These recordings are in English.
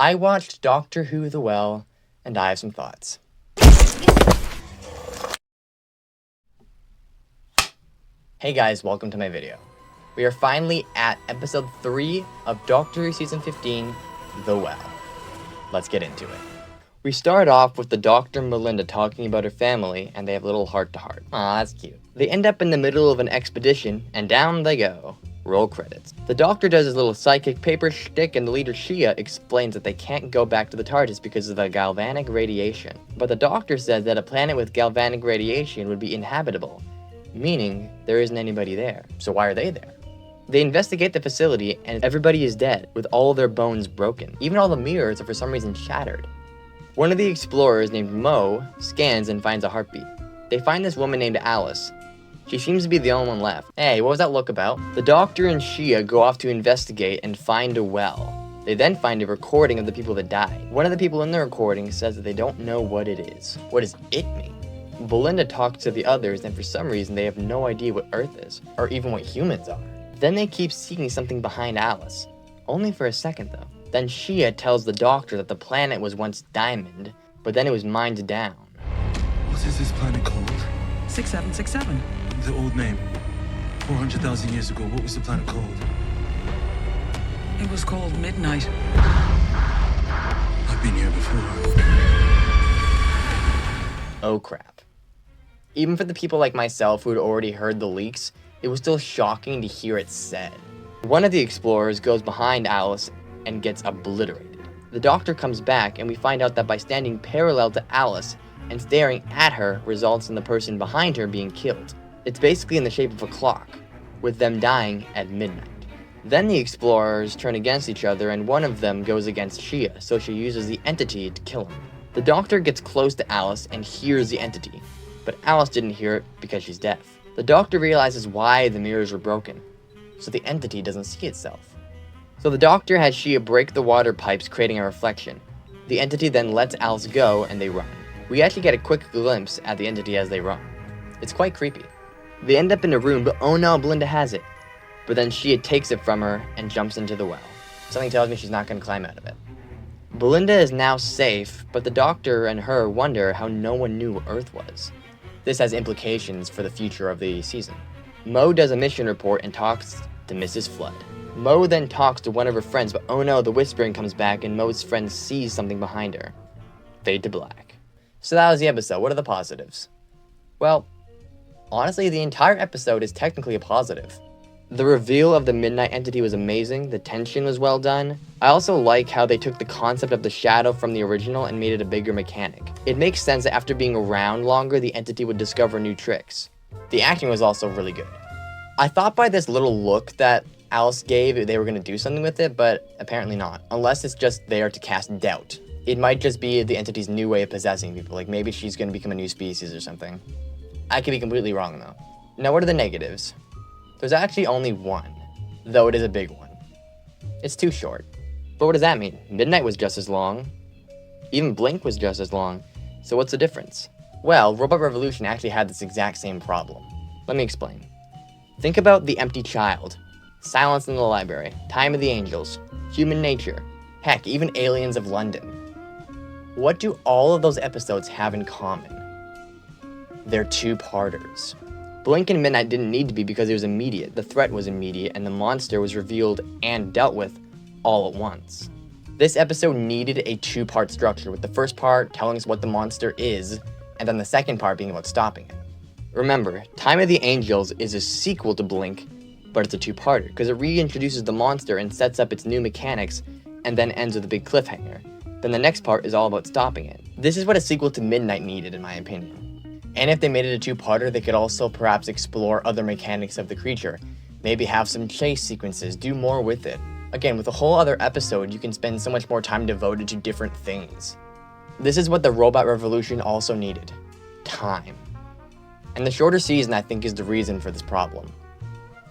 I watched Doctor Who The Well, and I have some thoughts. Hey guys, welcome to my video. We are finally at episode 3 of Doctor Who Season 15, The Well. Let's get into it. We start off with the Doctor and Melinda talking about her family, and they have a little heart-to-heart. Aw, that's cute. They end up in the middle of an expedition, and down they go. Roll credits. The Doctor does his little psychic paper shtick, and the leader Shia explains that they can't go back to the TARDIS because of the galvanic radiation. But the Doctor says that a planet with galvanic radiation would be inhabitable, meaning there isn't anybody there. So why are they there? They investigate the facility, and everybody is dead, with all their bones broken. Even all the mirrors are for some reason shattered. One of the explorers, named Mo, scans and finds a heartbeat. They find this woman named Alice. She seems to be the only one left. Hey, what was that look about? The Doctor and Shia go off to investigate and find a well. They then find a recording of the people that died. One of the people in the recording says that they don't know what it is. What does it mean? Belinda talks to the others, and for some reason they have no idea what Earth is, or even what humans are. Then they keep seeking something behind Alice. Only for a second though. Then Shia tells the Doctor that the planet was once Diamond, but then it was mined down. What is this planet called? 6767. The old name. 400,000 years ago, what was the planet called? It was called Midnight. I've been here before. Oh crap. Even for the people like myself who had already heard the leaks, it was still shocking to hear it said. One of the explorers goes behind Alice and gets obliterated. The Doctor comes back, and we find out that by standing parallel to Alice and staring at her results in the person behind her being killed. It's basically in the shape of a clock, with them dying at midnight. Then the explorers turn against each other, and one of them goes against Shia, so she uses the entity to kill him. The Doctor gets close to Alice and hears the entity, but Alice didn't hear it because she's deaf. The Doctor realizes why the mirrors were broken, so the entity doesn't see itself. So the Doctor has Shia break the water pipes, creating a reflection. The entity then lets Alice go, and they run. We actually get a quick glimpse at the entity as they run. It's quite creepy. They end up in a room, but oh no, Belinda has it. But then Shia takes it from her and jumps into the well. Something tells me she's not going to climb out of it. Belinda is now safe, but the Doctor and her wonder how no one knew what Earth was. This has implications for the future of the season. Mo does a mission report and talks to Mrs. Flood. Mo then talks to one of her friends, but oh no, the whispering comes back and Mo's friend sees something behind her. Fade to black. So that was the episode. What are the positives? Well, honestly, the entire episode is technically a positive. The reveal of the Midnight entity was amazing, the tension was well done. I also like how they took the concept of the shadow from the original and made it a bigger mechanic. It makes sense that after being around longer, the entity would discover new tricks. The acting was also really good. I thought by this little look that Alice gave they were going to do something with it, but apparently not. Unless it's just there to cast doubt. It might just be the entity's new way of possessing people, like maybe she's going to become a new species or something. I could be completely wrong though. Now what are the negatives? There's actually only one, though it is a big one. It's too short. But what does that mean? Midnight was just as long. Even Blink was just as long. So what's the difference? Well, Robot Revolution actually had this exact same problem. Let me explain. Think about The Empty Child, Silence in the Library, Time of the Angels, Human Nature, heck, even Aliens of London. What do all of those episodes have in common? They're two-parters. Blink and Midnight didn't need to be because it was immediate. The threat was immediate, and the monster was revealed and dealt with all at once. This episode needed a two-part structure, with the first part telling us what the monster is, and then the second part being about stopping it. Remember, Time of the Angels is a sequel to Blink, but it's a two-parter, because it reintroduces the monster and sets up its new mechanics, and then ends with a big cliffhanger. Then the next part is all about stopping it. This is what a sequel to Midnight needed, in my opinion. And if they made it a two-parter, they could also perhaps explore other mechanics of the creature. Maybe have some chase sequences, do more with it. Again, with a whole other episode, you can spend so much more time devoted to different things. This is what the Robot Revolution also needed. Time. And the shorter season, I think, is the reason for this problem.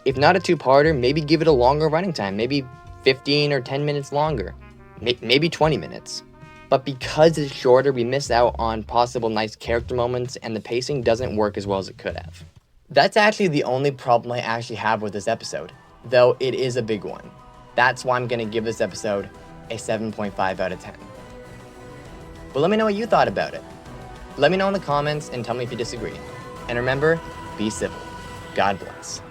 If not a two-parter, maybe give it a longer running time. Maybe 15 or 10 minutes longer. Maybe 20 minutes. But because it's shorter, we miss out on possible nice character moments, and the pacing doesn't work as well as it could have. That's actually the only problem I actually have with this episode, though it is a big one. That's why I'm going to give this episode a 7.5 out of 10. But let me know what you thought about it. Let me know in the comments and tell me if you disagree. And remember, be civil. God bless.